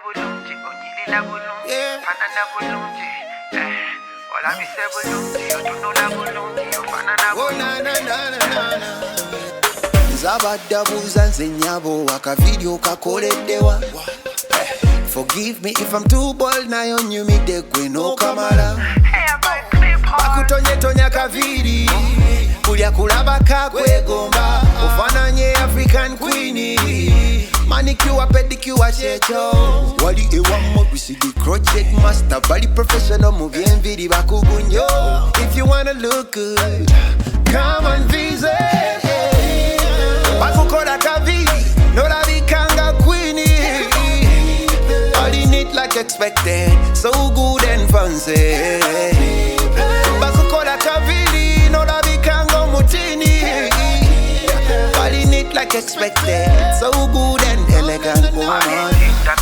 bulungi, onyilila bulungi, fanana bulungi. Ola bise bulungi, otunula bulungi, ofanana bulungi. Zabadabuza nze nyabo akavideo kakoleddewa. Forgive me if I'm too bold nayo nyumide gwe nokamala. Bakutonye kaviri kulya kulaba kakwegomba ofananye African Queen. Manicure, pedicure, checho. Wali ewa we see the crochet master. Bali professional, movie and video bakugunyo. If you wanna look good, come and visit. Bakukola kaviri, no la bikanga queenie. All in it like expected, so good and fancy. Bakukola kaviri, no la bikanga mutini. All in it like expected, so good and elegant woman.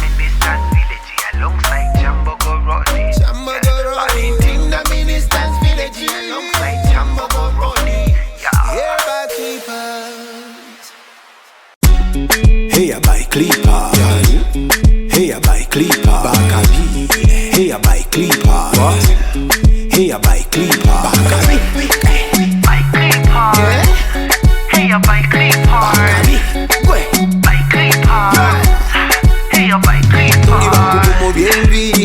Ministers Village alongside Jambo Go Rodney. The Ministers Village alongside Jambo Go Rodney. Here by Clippers. Hey, I buy Clipper. Hey, I buy Clipper. Bakabi. Hey, I buy Clipper. Hey, I buy Clipper. Bakabi. Buy Clipper. Hey, I buy Clipper. Buy Clipper. Hey, I buy Clipper.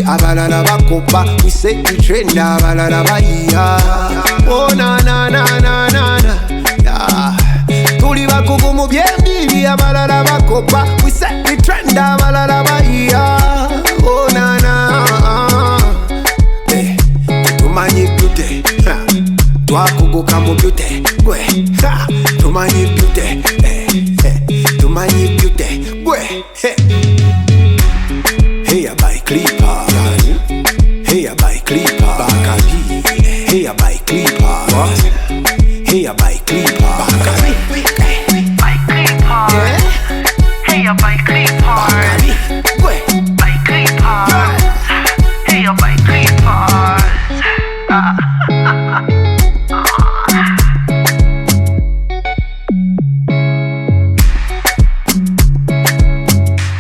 Abalala bakopa, we set the trend. Abalala baya. Oh na na na na na na. Tuli bakugu mu byembi. Abalala bakopa, we set the trend. Abalala baya. Oh na na. Tumanyi beauty. Twakuguka mu beauty. Gwe. Tumanyi beauty. Tumanyi beauty. Gwe. Hey, I buy Clipper. Hey, I buy Clipper. Bakabi. Hey, I buy Clipper. Hey, I buy Clipper. Bakabi. Buy Clipper. Hey, I buy Clipper. Buy Clipper. Hey, I buy Clipper.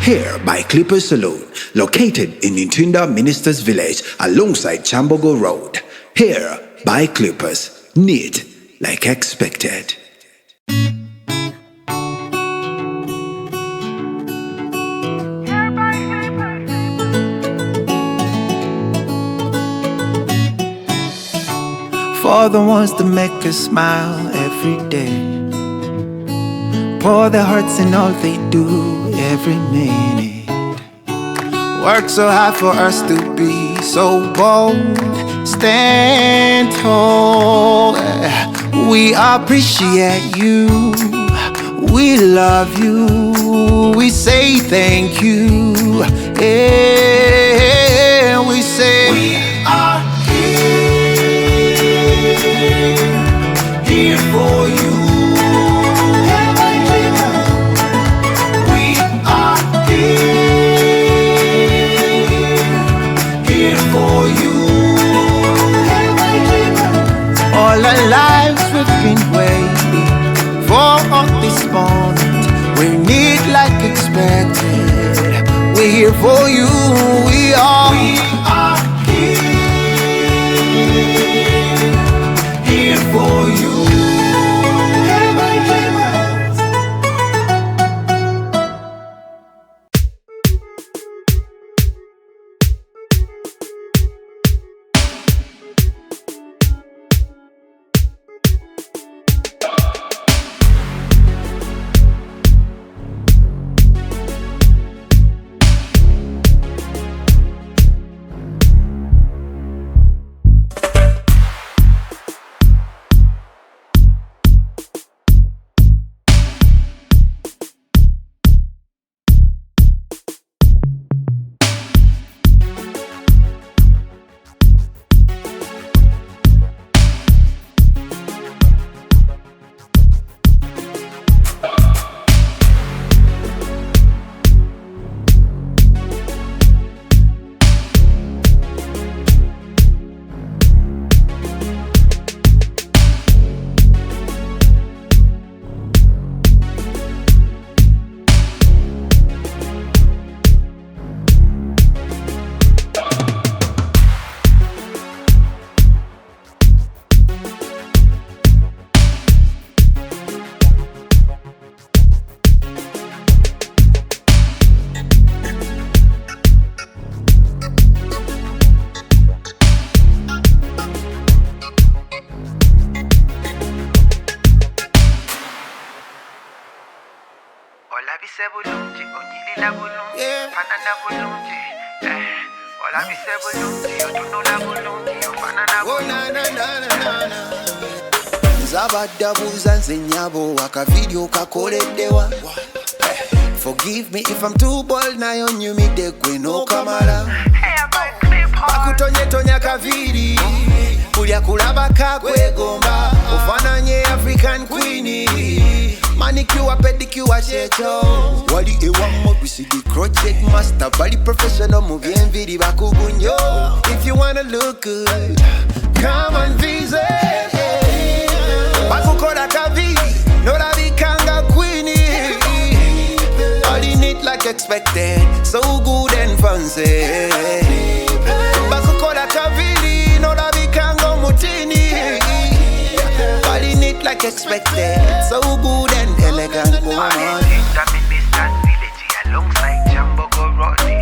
Here by Clipper Saloon, located in Ntinda Ministers Village alongside Chambogo Road. Here by Clippers, neat like expected. Father wants to make us smile every day. Pour their hearts in all they do every minute. Work so hard for us to be so bold. Stand tall. We appreciate you. We love you. We say thank you. And we say we are here for you. All our lives we've been waiting for this moment. We need like expected. We're here for you. We are here for you. olabise bulungi onyirira bulungi Yeah. fanana bulungi olabise bulungi otunula bulungi ofanana Oh, na, na, na, na, na. Zabadabuza nze nyabo akavideo kakoleddewa. Forgive me if I'm too bold nayo nyumidde gwe n'okamala. Hey, I buy clip hard. Bakutonyetonya kaviri kulya kulaba kakwegomba ofananye African Queen manicure pedicure kyekyo wali ewamu bisidi crochet master bali professional mu byenviri bakugunyo. If you wanna look good come and visit bakukola kaviri nolabikanga Queen all in it like expected so good and fancy bakukola kaviri nolabikanga mutini all in it like expected so good and elegant woman Ministers village alongside Jambo Gorodi.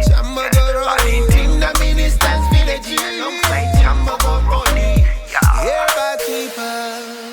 in the minister's village Alongside Jambo Gorodi. Yeah. here back keepers.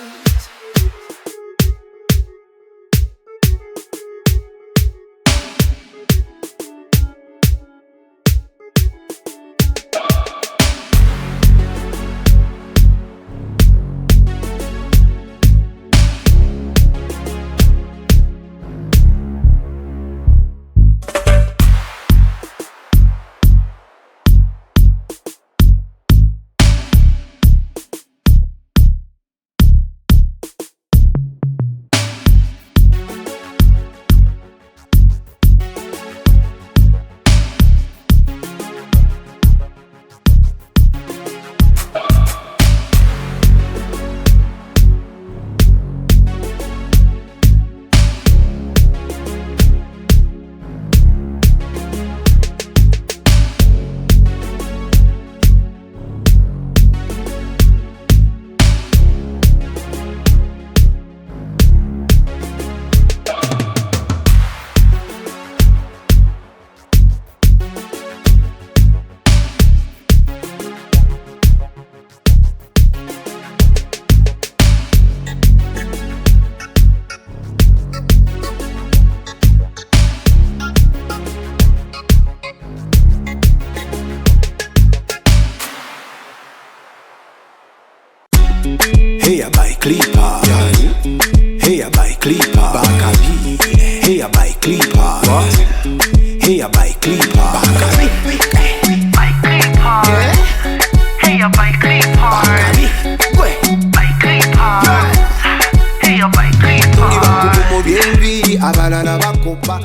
Hey, I buy clipper. Hey, I buy clipper. Bakabi. Hey, I buy clipper. Hey, I buy clipper. Bakabi. Buy clip hard. Hey, I buy clip hard. Buy clip hard. Hey, I buy clip hard. Mu byenviri abalala bakopa